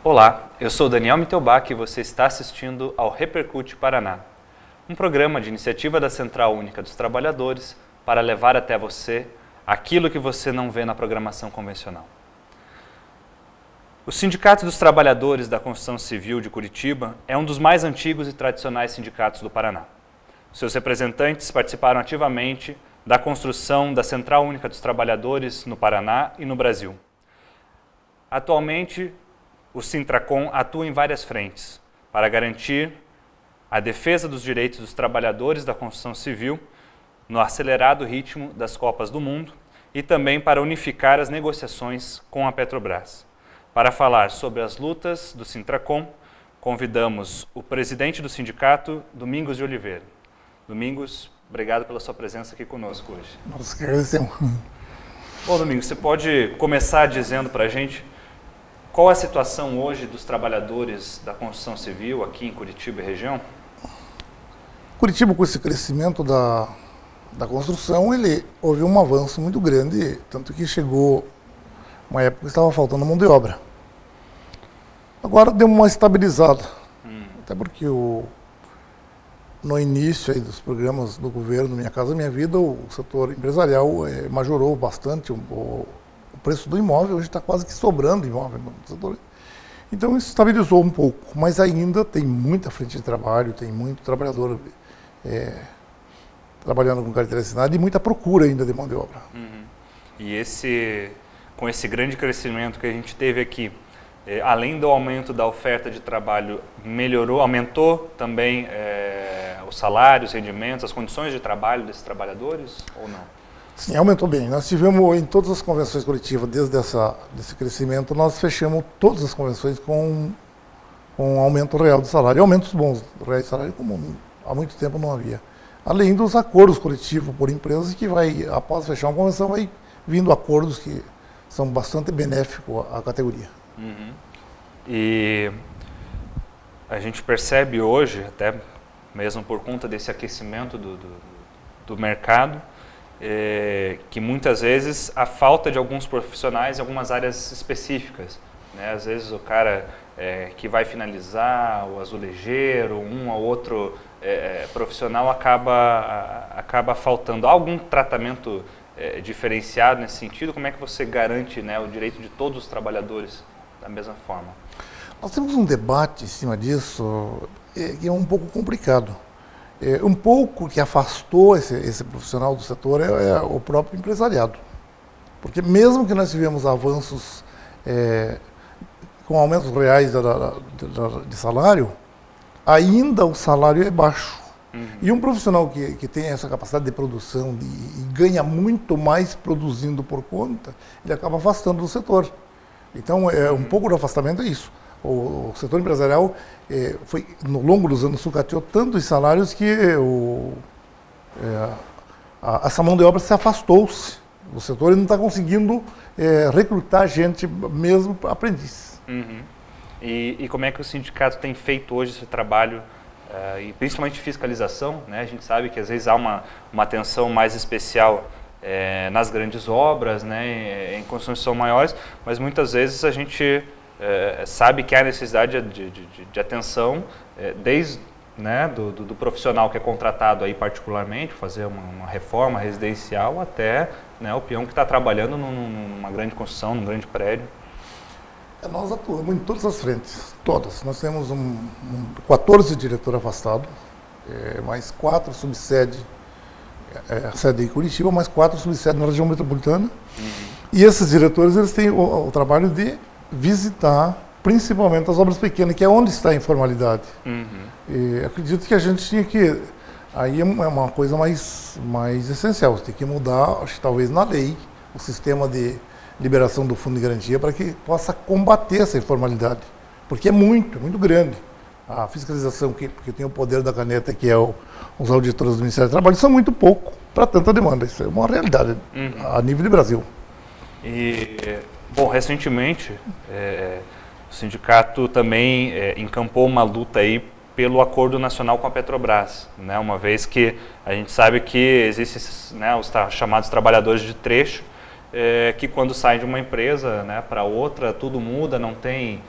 Olá, eu sou Daniel Mittelbach e você está assistindo ao Repercute Paraná, um programa de iniciativa da Central Única dos Trabalhadores para levar até você aquilo que você não vê na programação convencional. O Sindicato dos Trabalhadores da Construção Civil de Curitiba é um dos mais antigos e tradicionais sindicatos do Paraná. Seus representantes participaram ativamente da construção da Central Única dos Trabalhadores no Paraná e no Brasil. Atualmente, o Sintracom atua em várias frentes para garantir a defesa dos direitos dos trabalhadores da construção civil no acelerado ritmo das Copas do Mundo e também para unificar as negociações com a Petrobras. Para falar sobre as lutas do Sintracom, convidamos o presidente do sindicato, Domingos de Oliveira. Domingos, obrigado pela sua presença aqui conosco hoje. Nós que agradecemos. Bom, Domingos, você pode começar dizendo para a gente qual é a situação hoje dos trabalhadores da construção civil aqui em Curitiba e região? Curitiba, com esse crescimento da construção, houve um avanço muito grande, tanto que chegou uma época que estava faltando mão de obra. Agora deu uma estabilizada, até porque no início aí dos programas do governo Minha Casa Minha Vida, o setor empresarial majorou bastante o preço do imóvel, hoje está quase que sobrando imóvel no setor. Então isso estabilizou um pouco, mas ainda tem muita frente de trabalho, tem muito trabalhador trabalhando com carteira assinada e muita procura ainda de mão de obra. E com esse grande crescimento que a gente teve aqui, além do aumento da oferta de trabalho, aumentou também os salários, os rendimentos, as condições de trabalho desses trabalhadores ou não? Sim, aumentou bem. Nós tivemos em todas as convenções coletivas, desde desse crescimento, nós fechamos todas as convenções com um aumento real do salário, e aumentos bons do real de salário, como há muito tempo não havia. Além dos acordos coletivos por empresas, que após fechar uma convenção, vai vindo acordos que são bastante benéficos à categoria. E a gente percebe hoje, até mesmo por conta desse aquecimento do mercado, que muitas vezes a falta de alguns profissionais em algumas áreas específicas, né? Às vezes o cara que vai finalizar, o azulejeiro, um ou outro profissional acaba faltando. Há algum tratamento diferenciado nesse sentido? Como é que você garante, né, o direito de todos os trabalhadores da mesma forma? Nós temos um debate em cima disso que é um pouco complicado. Um pouco que afastou esse profissional do setor é o próprio empresariado. Porque mesmo que nós tivemos avanços com aumentos reais de salário, ainda o salário é baixo. E um profissional que tem essa capacidade de produção e ganha muito mais produzindo por conta, ele acaba afastando do setor. Então, um pouco do afastamento é isso. O setor empresarial foi, no longo dos anos, sucateou tanto os salários que essa mão de obra se afastou-se do setor e não está conseguindo recrutar gente, mesmo aprendiz. E como é que o sindicato tem feito hoje esse trabalho, e principalmente fiscalização, né? A gente sabe que às vezes há uma atenção mais especial nas grandes obras, né, em construções maiores, mas muitas vezes a gente sabe que há necessidade de atenção desde, né, do profissional que é contratado aí particularmente, fazer uma reforma residencial, até, né, o peão que está trabalhando numa grande construção, num grande prédio. Nós atuamos em todas as frentes, todas. Nós temos 14 diretores afastados, mais 4 subsede, sede em Curitiba, mais 4 subsede na região metropolitana. E esses diretores, eles têm o trabalho de visitar principalmente as obras pequenas, que é onde está a informalidade. E acredito que a gente tinha que... Aí é uma coisa mais essencial, você tem que mudar, acho que talvez na lei, o sistema de liberação do fundo de garantia para que possa combater essa informalidade, porque é muito grande. A fiscalização que tem o poder da caneta, que é os auditores do Ministério do Trabalho, são muito pouco para tanta demanda. Isso é uma realidade a nível de Brasil. E, bom, recentemente, o sindicato também encampou uma luta aí pelo acordo nacional com a Petrobras, né? Uma vez que a gente sabe que existem, né, os chamados trabalhadores de trecho, que quando sai de uma empresa, né, para outra, tudo muda, não tem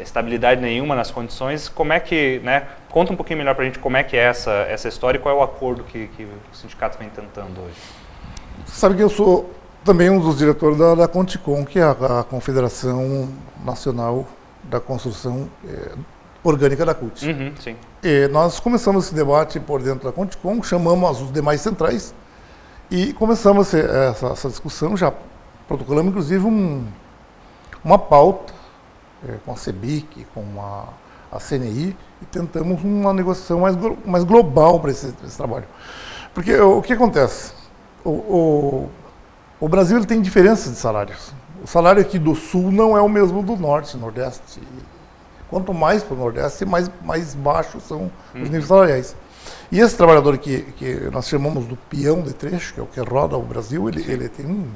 estabilidade nenhuma nas condições. Como é que, né, conta um pouquinho melhor para a gente como é que é essa história e qual é o acordo que o sindicato vem tentando hoje. Você sabe que eu sou também um dos diretores da Conticom, que é a Confederação Nacional da Construção Orgânica da CUT. Uhum, sim. E nós começamos esse debate por dentro da Conticom, chamamos os demais centrais e começamos essa discussão, já protocolamos inclusive uma pauta com a CEBIC, com a CNI, e tentamos uma negociação mais global para esse trabalho. Porque o que acontece? O Brasil ele tem diferenças de salários. O salário aqui do Sul não é o mesmo do Norte, Nordeste. Quanto mais para o Nordeste, mais baixos são os níveis salariais. E esse trabalhador que nós chamamos do peão de trecho, que é o que roda o Brasil, ele tem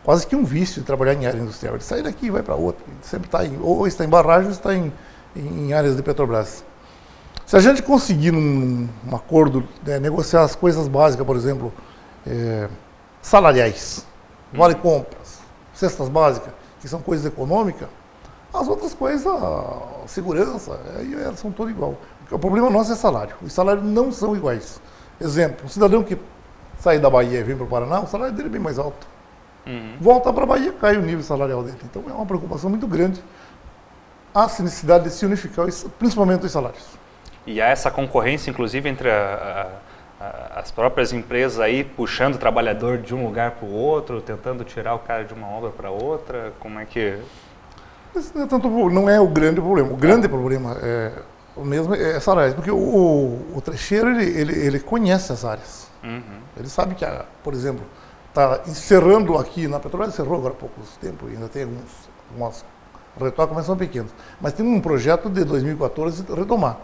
quase que um vício de trabalhar em área industrial. Ele sai daqui e vai para outra. Ele sempre está ou está em barragem ou está em áreas de Petrobras. Se a gente conseguir num acordo, negociar as coisas básicas, por exemplo, salariais, vale compras, cestas básicas, que são coisas econômicas, as outras coisas, a segurança, elas são todas igual. O problema nosso é salário. Os salários não são iguais. Exemplo, um cidadão que sai da Bahia e vem para o Paraná, o salário dele é bem mais alto. Volta para a Bahia, cai o nível salarial dele. Então é uma preocupação muito grande a necessidade de se unificar, principalmente os salários. E há essa concorrência, inclusive, entre as próprias empresas aí puxando o trabalhador de um lugar para o outro, tentando tirar o cara de uma obra para outra. Como é que... Mas não é o grande problema. O grande problema é salários, porque o trecheiro ele conhece as áreas. Ele sabe que, por exemplo, está encerrando aqui na Petrobras, encerrou agora há pouco tempo, ainda tem algumas retoques, mas são pequenas. Mas tem um projeto de 2014 de retomar.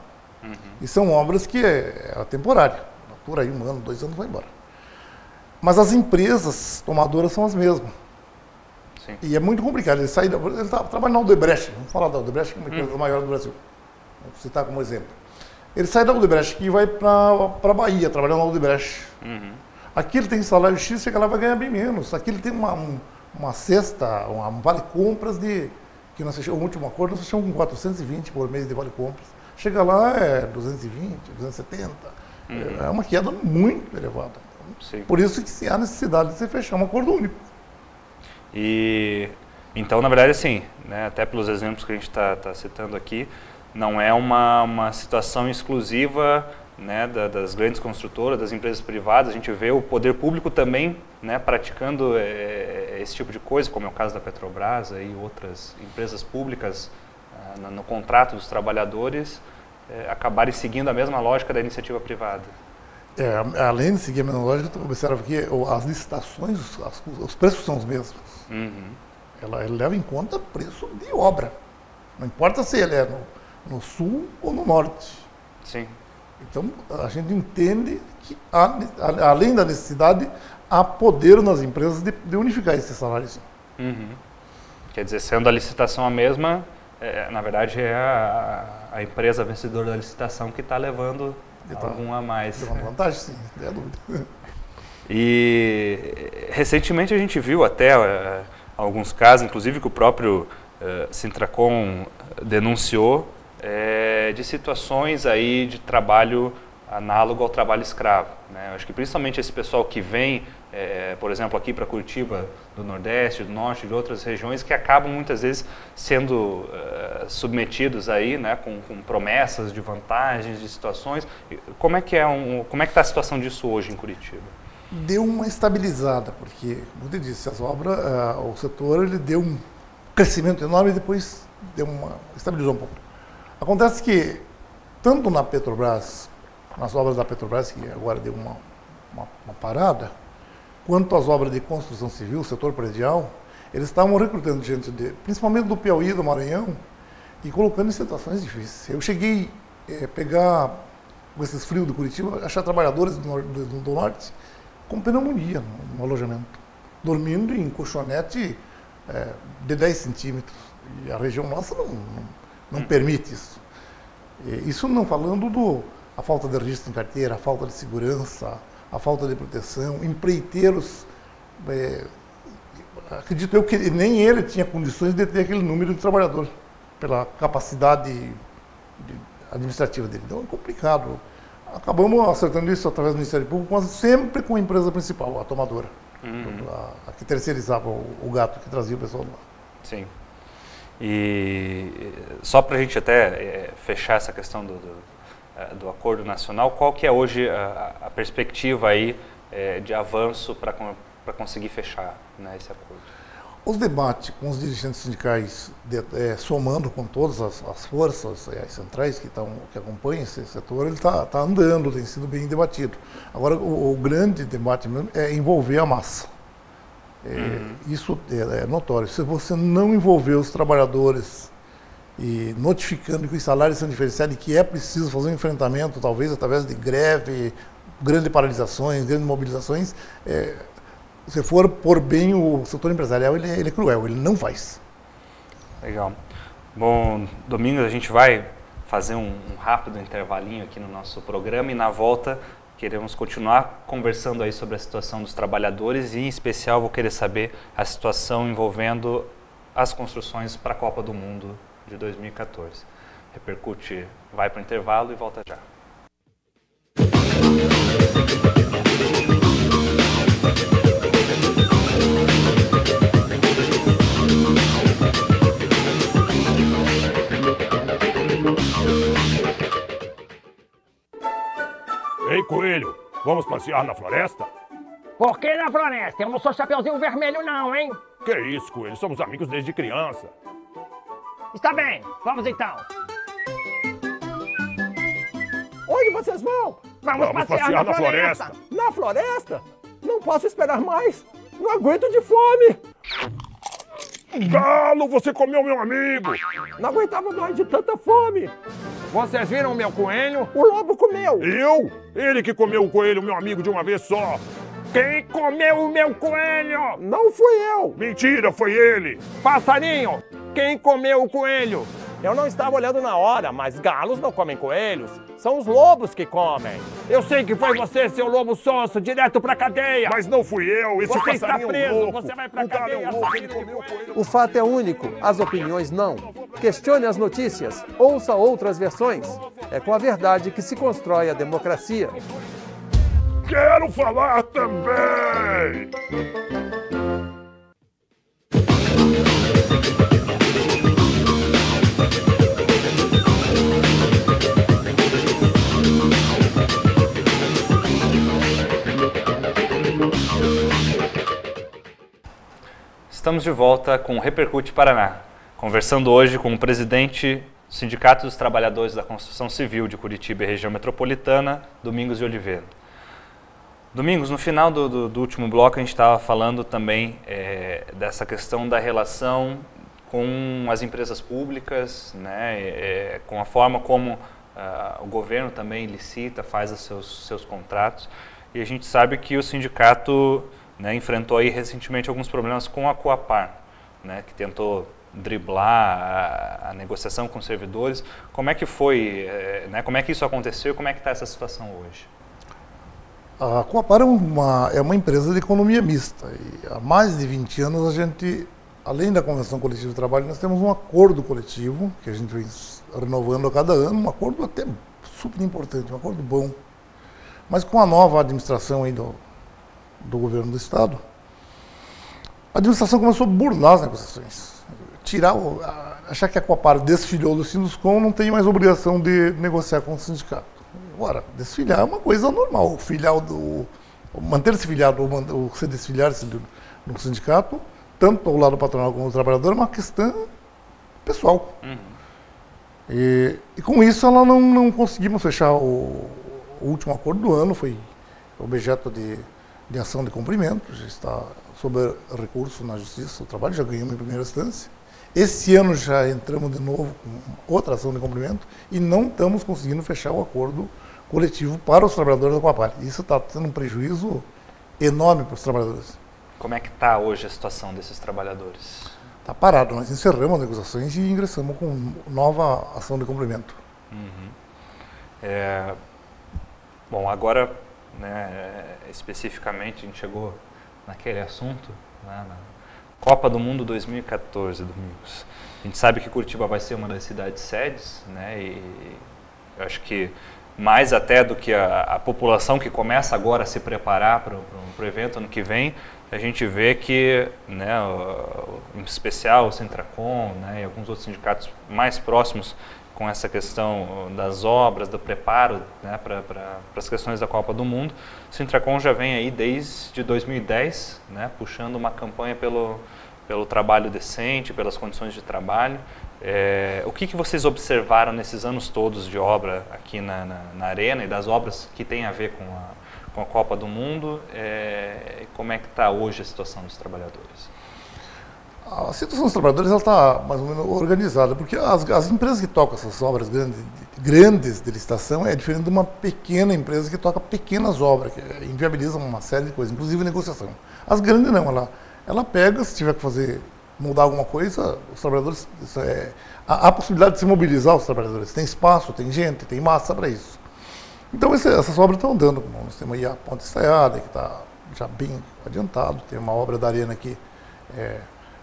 E são obras que é temporária. Por aí 1 ano, 2 anos vai embora. Mas as empresas tomadoras são as mesmas. Sim. E é muito complicado. Ele está trabalhando na Odebrecht. Vamos falar da Odebrecht, que é uma empresa maior do Brasil. Vou citar como exemplo. Ele sai da Odebrecht e vai para a Bahia, trabalhando na Odebrecht. Aqui ele tem salário X, chega lá vai ganhar bem menos. Aqui ele tem uma cesta, um vale-compras que nós fechamos, o último acordo, nós fechamos com 420 por mês de vale-compras. Chega lá é 220, 270. É uma queda muito elevada. Sim. Por isso que há necessidade de se fechar um acordo único. E então, na verdade, assim, né, até pelos exemplos que a gente está citando aqui, não é uma situação exclusiva, né, das grandes construtoras, das empresas privadas. A gente vê o poder público também, né, praticando esse tipo de coisa, como é o caso da Petrobras e outras empresas públicas no contrato dos trabalhadores, acabarem seguindo a mesma lógica da iniciativa privada. Além de seguir a mesma lógica, tu observa que as licitações, os preços são os mesmos. Ela leva em conta o preço de obra. Não importa se ele é no sul ou no norte. Sim. Então, a gente entende que, além da necessidade, há poder nas empresas de unificar esses salários. Quer dizer, sendo a licitação a mesma, na verdade é a empresa vencedora da licitação que está levando algum a mais. É uma vantagem, sim, não é dúvida. E recentemente a gente viu até alguns casos, inclusive que o próprio Sintracom denunciou, de situações aí de trabalho análogo ao trabalho escravo, né? Eu acho que principalmente esse pessoal que vem, por exemplo, aqui para Curitiba, do Nordeste, do Norte, de outras regiões, que acabam muitas vezes sendo submetidos aí, né, com promessas de vantagens, de situações. Como é que está a situação disso hoje em Curitiba? Deu uma estabilizada, porque, como eu disse, as obras, o setor ele deu um crescimento enorme e depois estabilizou um pouco. Acontece que, tanto na Petrobras, nas obras da Petrobras, que agora deu uma parada, quanto as obras de construção civil, setor predial, eles estavam recrutando gente, principalmente do Piauí, do Maranhão, e colocando em situações difíceis. Eu cheguei a pegar, com esses frios do Curitiba, achar trabalhadores do norte com pneumonia no alojamento, dormindo em colchonete de 10 centímetros. E a região nossa não permite isso. Isso não falando a falta de registro em carteira, a falta de segurança, a falta de proteção, empreiteiros acredito eu que nem ele tinha condições de ter aquele número de trabalhador, pela capacidade administrativa dele. Então é complicado. Acabamos acertando isso através do Ministério Público, mas sempre com a empresa principal, a tomadora, a que terceirizava o gato que trazia o pessoal lá. Sim. E só para a gente até fechar essa questão do acordo nacional, qual que é hoje a perspectiva aí de avanço para conseguir fechar, né, esse acordo? Os debates com os dirigentes sindicais, somando com todas as forças, as centrais que acompanham esse setor, ele está andando, tem sido bem debatido. Agora, o grande debate mesmo é envolver a massa. Isso é notório. Se você não envolver os trabalhadores e notificando que os salários são diferenciados e que é preciso fazer um enfrentamento, talvez através de greve, grandes paralisações, grandes mobilizações, se for por bem o setor empresarial, ele é cruel, ele não faz. Legal. Bom, Domingos, a gente vai fazer um rápido intervalinho aqui no nosso programa e na volta queremos continuar conversando aí sobre a situação dos trabalhadores e, em especial, vou querer saber a situação envolvendo as construções para a Copa do Mundo de 2014. Repercute, vai para o intervalo e volta já. Ei, Coelho, vamos passear na floresta? Por que na floresta? Eu não sou Chapeuzinho Vermelho não, hein? Que isso, Coelho, somos amigos desde criança. Está bem, vamos então. Onde vocês vão? Vamos passear na floresta. Na floresta? Não posso esperar mais. Não aguento de fome. Galo, você comeu meu amigo! Não aguentava mais de tanta fome. Vocês viram o meu coelho? O lobo comeu. Eu? Ele que comeu o coelho, meu amigo, de uma vez só. Quem comeu o meu coelho? Não fui eu. Mentira, foi ele. Passarinho, quem comeu o coelho? Eu não estava olhando na hora, mas galos não comem coelhos. São os lobos que comem. Eu sei que foi você, seu lobo sonso, direto pra cadeia. Mas não fui eu, esse Você está passarinho preso, louco. você vai pra O galo cadeia, é um louco, ele assassino de comeu o coelho. coelho. O fato é único, as opiniões não. Questione as notícias, ouça outras versões. É com a verdade que se constrói a democracia. Quero falar também! Estamos de volta com o Repercute Paraná, conversando hoje com o presidente do Sindicato dos Trabalhadores da Construção Civil de Curitiba e Região Metropolitana, Domingos de Oliveira. Domingos, no final do último bloco a gente estava falando também dessa questão da relação com as empresas públicas, né, com a forma como o governo também licita, faz os seus contratos, e a gente sabe que o sindicato, né, enfrentou aí recentemente alguns problemas com a Coapar, né, que tentou driblar a negociação com os servidores. Como é que foi, né, como é que isso aconteceu e como é que está essa situação hoje? A Coapar é uma empresa de economia mista e há mais de 20 anos a gente, além da Convenção Coletiva de Trabalho, nós temos um acordo coletivo que a gente vem renovando a cada ano, um acordo até super importante, um acordo bom. Mas com a nova administração aí do governo do Estado, a administração começou a burlar as negociações. Achar que a Coapar desfiliou do Sinduscom, não tem mais obrigação de negociar com o sindicato. Agora, desfiliar é uma coisa normal. Manter-se filiado ou se desfiliar-se no sindicato, tanto ao lado patronal como do trabalhador, é uma questão pessoal. E com isso, ela não conseguimos fechar o último acordo do ano, foi objeto de ação de cumprimento, já está sob recurso na Justiça do Trabalho, já ganhamos em primeira instância. Esse ano já entramos de novo com outra ação de cumprimento e não estamos conseguindo fechar o acordo coletivo para os trabalhadores da Coapar. Isso está tendo um prejuízo enorme para os trabalhadores. Como é que está hoje a situação desses trabalhadores? Está parado, nós encerramos as negociações e ingressamos com nova ação de cumprimento. Bom, agora, né, especificamente, a gente chegou naquele assunto, né, Copa do Mundo 2014, Domingos. A gente sabe que Curitiba vai ser uma das cidades sedes, né? E eu acho que mais até do que a população que começa agora a se preparar para o evento ano que vem, a gente vê que, né, em especial o Sintracom, né, e alguns outros sindicatos mais próximos com essa questão das obras, do preparo, né, para as questões da Copa do Mundo, o Sintracom já vem aí desde 2010, né, puxando uma campanha pelo trabalho decente, pelas condições de trabalho. O que vocês observaram nesses anos todos de obra aqui na Arena e das obras que têm a ver com a Copa do Mundo? Como é que está hoje a situação dos trabalhadores? A situação dos trabalhadores está mais ou menos organizada, porque as empresas que tocam essas obras grandes de licitação é diferente de uma pequena empresa que toca pequenas obras, que inviabilizam uma série de coisas, inclusive negociação. As grandes não, ela pega, se tiver que mudar alguma coisa, os trabalhadores, há a possibilidade de se mobilizar os trabalhadores. Tem espaço, tem gente, tem massa para isso. Então essas obras estão andando. Nós temos aí a Ponte Estaiada, que está já bem adiantado. Tem uma obra da Arena aqui,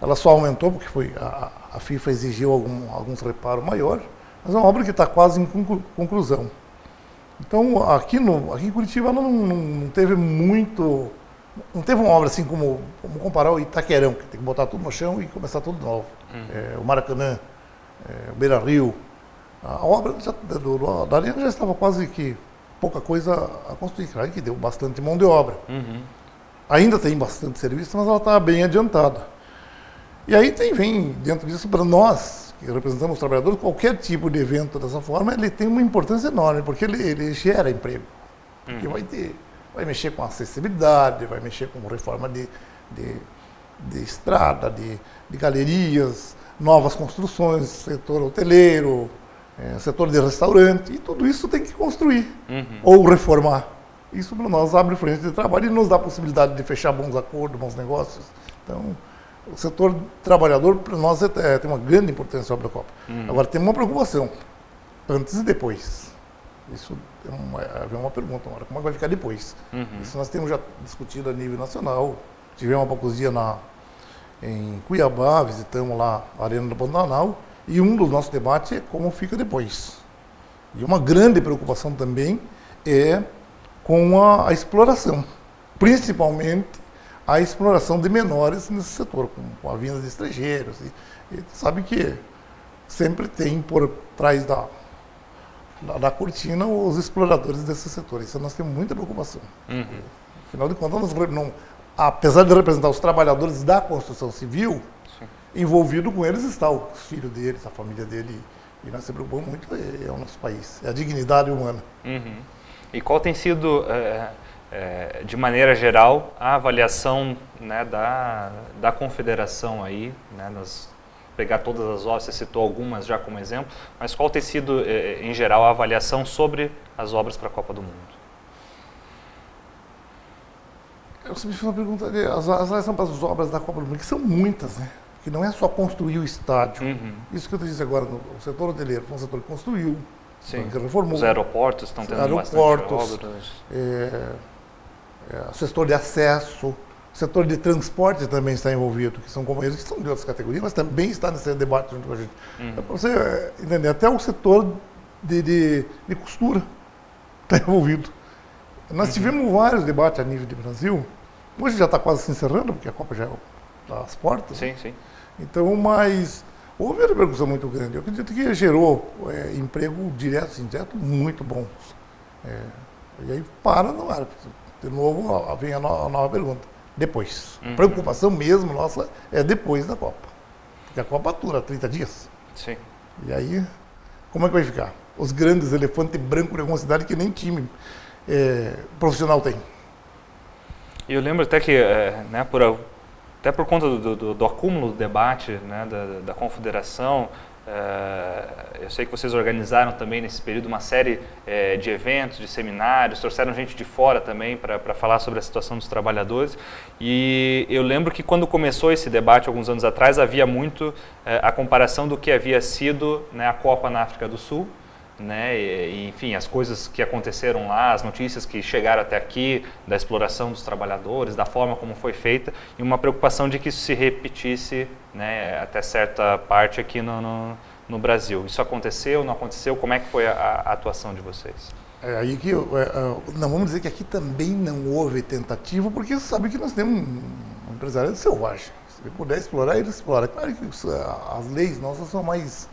ela só aumentou porque a FIFA exigiu alguns reparos maiores, mas é uma obra que está quase em conclusão. Então aqui em Curitiba ela não teve muito... Não teve uma obra assim como comparar o Itaquerão, que tem que botar tudo no chão e começar tudo de novo. O Maracanã, o Beira-Rio. A obra da Arena já estava quase que pouca coisa a construir, claro que deu bastante mão de obra. Ainda tem bastante serviço, mas ela está bem adiantada. E aí vem dentro disso, para nós, que representamos os trabalhadores, qualquer tipo de evento dessa forma, ele tem uma importância enorme, porque ele gera emprego. Porque vai mexer com acessibilidade, vai mexer com reforma de estrada, de galerias, novas construções, setor hoteleiro, setor de restaurante, e tudo isso tem que construir ou reformar. Isso para nós abre frente de trabalho e nos dá a possibilidade de fechar bons acordos, bons negócios. Então, o setor trabalhador para nós tem uma grande importância sobre a Copa. Agora, tem uma preocupação, antes e depois. Isso é uma pergunta, agora, como é que vai ficar depois? Isso nós temos já discutido a nível nacional. Tivemos há poucos dias em Cuiabá, visitamos lá a Arena do Pantanal, e um dos nossos debates é como fica depois. E uma grande preocupação também é com a exploração, principalmente a exploração de menores nesse setor, com a vinda de estrangeiros. E sabe que sempre tem por trás da cortina os exploradores desse setor. Isso nós temos muita preocupação. Afinal de contas, apesar de representar os trabalhadores da construção civil, envolvido com eles está os filhos deles, a família dele. E nós se preocupamos muito, é o nosso país, é a dignidade humana. E qual tem sido, de maneira geral, a avaliação, né, da confederação aí, né, pegar todas as obras, você citou algumas já como exemplo, mas qual tem sido, em geral, a avaliação sobre as obras para a Copa do Mundo? Eu sempre fiz uma pergunta, as avaliações para as obras da Copa do Mundo, que são muitas, né? Que não é só construir o estádio. Isso que eu disse agora, o setor hoteleiro foi um setor que construiu, que reformou. Os aeroportos estão tendo bastante obras. O setor de acesso, o setor de transporte também está envolvido, que são companheiros que são de outras categorias, mas também está nesse debate junto com a gente. Para você entender, até o setor de costura está envolvido. Nós tivemos vários debates a nível de Brasil, hoje já está quase se encerrando, porque a Copa já está às portas. Sim. Então, mas houve uma repercussão muito grande. Eu acredito que gerou emprego direto e indireto muito bons. E aí para no ar. De novo, vem a nova pergunta. Depois. A preocupação mesmo nossa é depois da Copa. Porque a Copa dura 30 dias. Sim. E aí, como é que vai ficar? Os grandes elefantes brancos de alguma cidade que nem time profissional tem. E eu lembro até que, né, até por conta do acúmulo do debate, né, da confederação, eu sei que vocês organizaram também nesse período uma série de eventos, de seminários, trouxeram gente de fora também para falar sobre a situação dos trabalhadores. E eu lembro que quando começou esse debate, alguns anos atrás, havia muito a comparação do que havia sido, né, a Copa na África do Sul, né, enfim, as coisas que aconteceram lá, as notícias que chegaram até aqui, da exploração dos trabalhadores, da forma como foi feita, e uma preocupação de que isso se repetisse, né, até certa parte aqui no Brasil. Isso aconteceu, não aconteceu? Como é que foi a atuação de vocês? Aí que não vamos dizer que aqui também não houve tentativa, porque você sabe que nós temos um empresariado selvagem. Se puder explorar, ele explora. Claro que as leis nossas são mais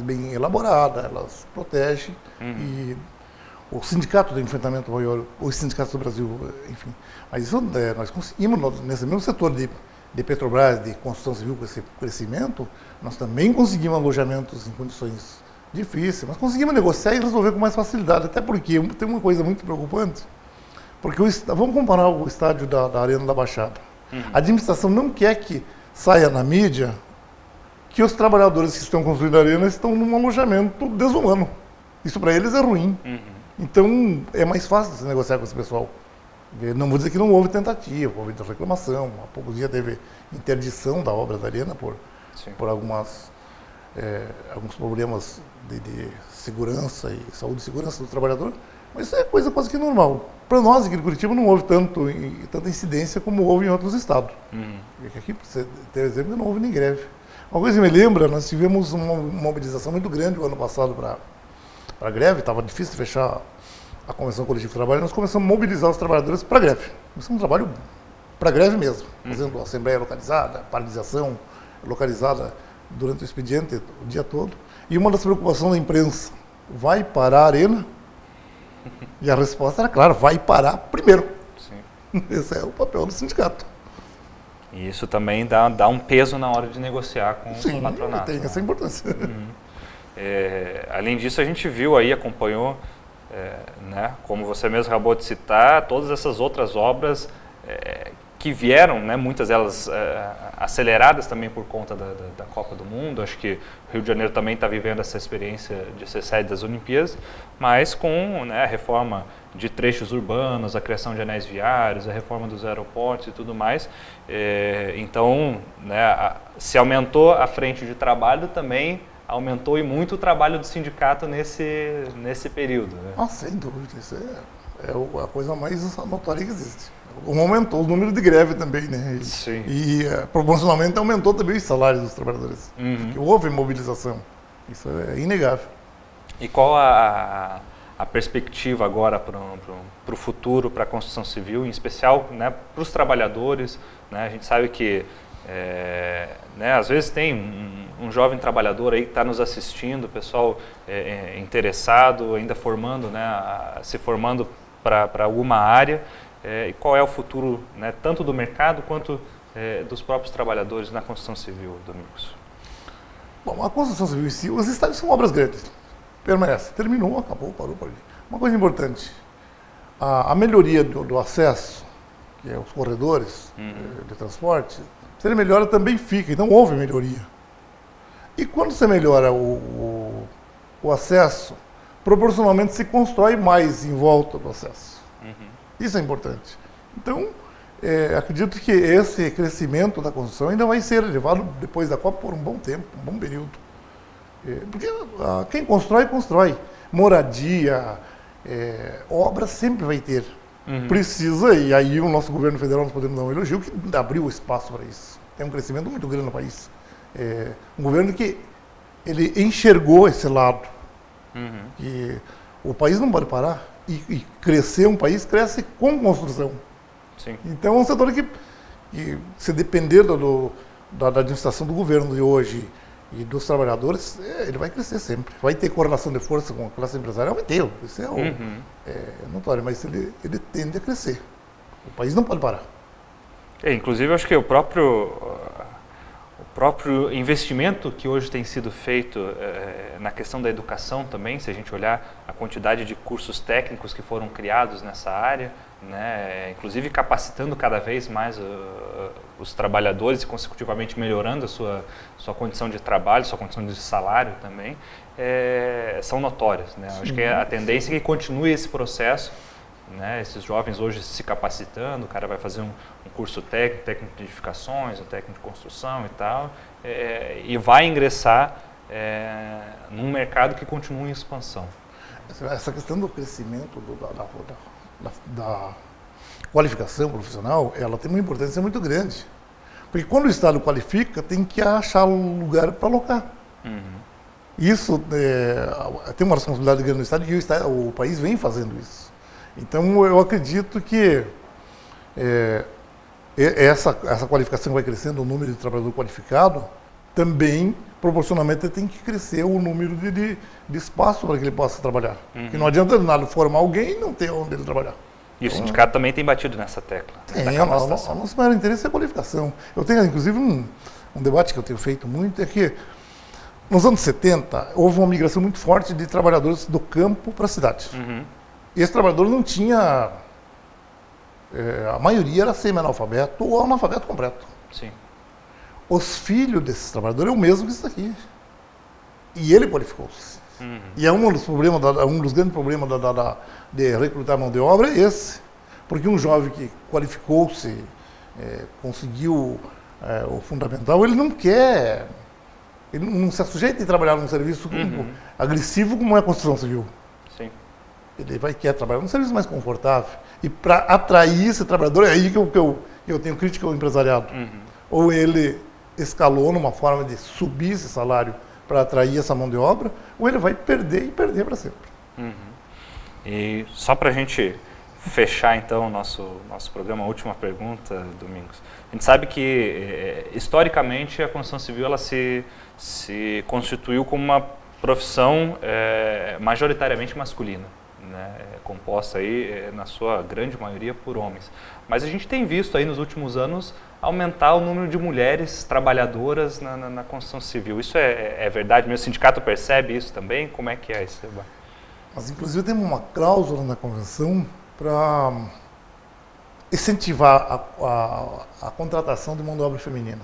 bem elaboradas, elas protegem. E o sindicato do enfrentamento maior, os sindicatos do Brasil, enfim. Mas isso nós conseguimos, nesse mesmo setor de Petrobras, de construção civil com esse crescimento, nós também conseguimos alojamentos em condições difíceis, mas conseguimos negociar e resolver com mais facilidade, até porque tem uma coisa muito preocupante, porque vamos comparar o estádio da Arena da Baixada. A administração não quer que saia na mídia que os trabalhadores que estão construindo a arena estão num alojamento desumano. Isso para eles é ruim. Então é mais fácil de se negociar com esse pessoal. Não vou dizer que não houve tentativa, houve reclamação, há poucos dias teve interdição da obra da arena por alguns problemas de segurança e saúde e segurança do trabalhador, mas isso é coisa quase que normal. Para nós aqui em Curitiba não houve tanta incidência como houve em outros estados. Aqui, para você ter exemplo, não houve nem greve. Uma coisa que me lembra, nós tivemos uma mobilização muito grande o ano passado para a greve, estava difícil de fechar a Convenção Coletiva de Trabalho, nós começamos a mobilizar os trabalhadores para a greve. Começamos um trabalho para a greve mesmo, fazendo assembleia localizada, paralisação localizada durante o expediente o dia todo. E uma das preocupações da imprensa, vai parar a arena? E a resposta era clara, vai parar primeiro. Esse é o papel do sindicato. E isso também dá um peso na hora de negociar com o patronato. Tem essa importância. Além disso, a gente viu aí, acompanhou, né, como você mesmo acabou de citar, todas essas outras obras que vieram, né, muitas delas aceleradas também por conta da Copa do Mundo. Acho que o Rio de Janeiro também está vivendo essa experiência de ser sede das Olimpíadas, mas com, né, a reforma de trechos urbanos, a criação de anéis viários, a reforma dos aeroportos e tudo mais. Então, né, se aumentou a frente de trabalho, também aumentou e muito o trabalho do sindicato nesse período. Né? Sem dúvida, isso é a coisa mais notória que existe. Aumentou o número de greve também, né? E proporcionalmente aumentou também os salários dos trabalhadores. Porque houve mobilização. Isso é inegável. E qual a perspectiva agora para o futuro, para a construção civil, em especial, né, para os trabalhadores? Né? A gente sabe que, né, às vezes tem um jovem trabalhador aí que está nos assistindo, pessoal interessado, ainda formando, né, se formando para alguma área. E qual é o futuro, né, tanto do mercado quanto dos próprios trabalhadores na construção civil, Domingos? Bom, a construção civil em si, os estádios são obras grandes. Permanece. Terminou, acabou, parou por ali. Uma coisa importante, a melhoria do acesso, que é os corredores de transporte, se ele melhora também fica, então houve melhoria. E quando você melhora o acesso, proporcionalmente se constrói mais em volta do acesso. Isso é importante. Então, acredito que esse crescimento da construção ainda vai ser elevado depois da Copa por um bom tempo, um bom período. Porque quem constrói, constrói. Moradia, obra sempre vai ter. Precisa, e aí o nosso governo federal, nós podemos dar um elogio, que abriu espaço para isso. Tem um crescimento muito grande no país. Um governo que ele enxergou esse lado. Que o país não pode parar. E crescer, um país cresce com construção. Então é um setor que se depender da administração do governo de hoje e dos trabalhadores, ele vai crescer sempre. Vai ter correlação de força com a classe empresarial? Vai ter, isso é notório, mas ele tende a crescer. O país não pode parar. Inclusive, acho que o próprio investimento que hoje tem sido feito na questão da educação também, se a gente olhar a quantidade de cursos técnicos que foram criados nessa área, né, inclusive capacitando cada vez mais os trabalhadores e consecutivamente melhorando a sua condição de trabalho, sua condição de salário também, são notórias. Né? Acho que a tendência é que continue esse processo, né, esses jovens hoje se capacitando, o cara vai fazer um curso técnico de edificações, um técnico de construção e tal, e vai ingressar num mercado que continua em expansão. Essa questão do crescimento da qualificação profissional, ela tem uma importância muito grande. Porque quando o Estado qualifica, tem que achar um lugar para alocar. Isso tem uma responsabilidade grande no Estado e o país vem fazendo isso. Então, eu acredito que essa qualificação vai crescendo, o número de trabalhador qualificado, também, proporcionalmente, tem que crescer o número de espaço para que ele possa trabalhar. Porque não adianta nada formar alguém e não ter onde ele trabalhar. E o sindicato também tem batido nessa tecla. O nosso maior interesse é a qualificação. Eu tenho, inclusive, um debate que eu tenho feito muito, é que nos anos 70 houve uma migração muito forte de trabalhadores do campo para a cidade. E esse trabalhador não tinha... a maioria era semi-analfabeto ou analfabeto completo. Sim. Os filhos desses trabalhadores é o mesmo que isso aqui. E ele qualificou-se. E é um dos grandes problemas de recrutar mão de obra é esse. Porque um jovem que qualificou-se, conseguiu o fundamental, ele não quer, ele não se sujeita a trabalhar num serviço agressivo como é a construção civil. Sim. Ele quer trabalhar num serviço mais confortável. E para atrair esse trabalhador, é aí que eu tenho crítica ao empresariado. Ou ele escalou numa forma de subir esse salário para atrair essa mão de obra, ou ele vai perder e perder para sempre. E só para a gente fechar então o nosso programa, a última pergunta, Domingos. A gente sabe que historicamente a construção civil ela se constituiu como uma profissão majoritariamente masculina, né? Composta aí na sua grande maioria por homens. Mas a gente tem visto aí nos últimos anos aumentar o número de mulheres trabalhadoras na construção civil. Isso é verdade? Meu sindicato percebe isso também? Como é que é isso? Mas, inclusive, temos uma cláusula na convenção para incentivar a contratação de mão de obra feminina.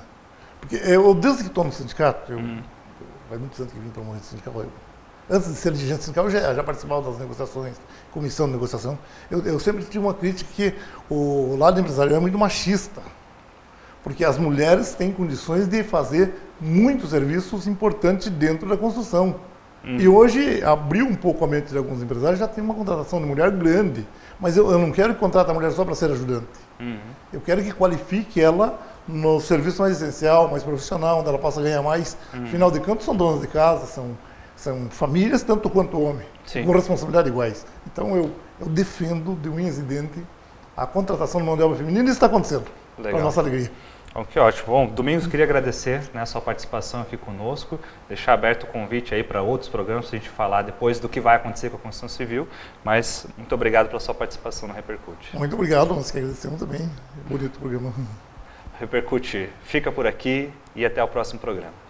Porque desde que estou no sindicato, faz muitos anos que vim para o sindicato, antes de ser dirigente sindical, eu já participava das negociações, comissão de negociação. Eu sempre tive uma crítica que o lado empresarial é muito machista. Porque as mulheres têm condições de fazer muitos serviços importantes dentro da construção. E hoje abriu um pouco a mente de alguns empresários, já tem uma contratação de mulher grande. Mas eu não quero que contrate a mulher só para ser ajudante. Eu quero que qualifique ela no serviço mais essencial, mais profissional, onde ela possa ganhar mais. Afinal de contas, são donas de casa, são famílias tanto quanto homem, com responsabilidade iguais. Então eu defendo de unhas e dentes a contratação de mão de obra feminina e isso está acontecendo, para a nossa alegria. Bom, que ótimo. Bom, Domingos, queria agradecer, né, a sua participação aqui conosco, deixar aberto o convite aí para outros programas para a gente falar depois do que vai acontecer com a construção civil, mas muito obrigado pela sua participação no Repercute. Muito obrigado, nós que agradecemos também. Bonito programa. Repercute fica por aqui e até o próximo programa.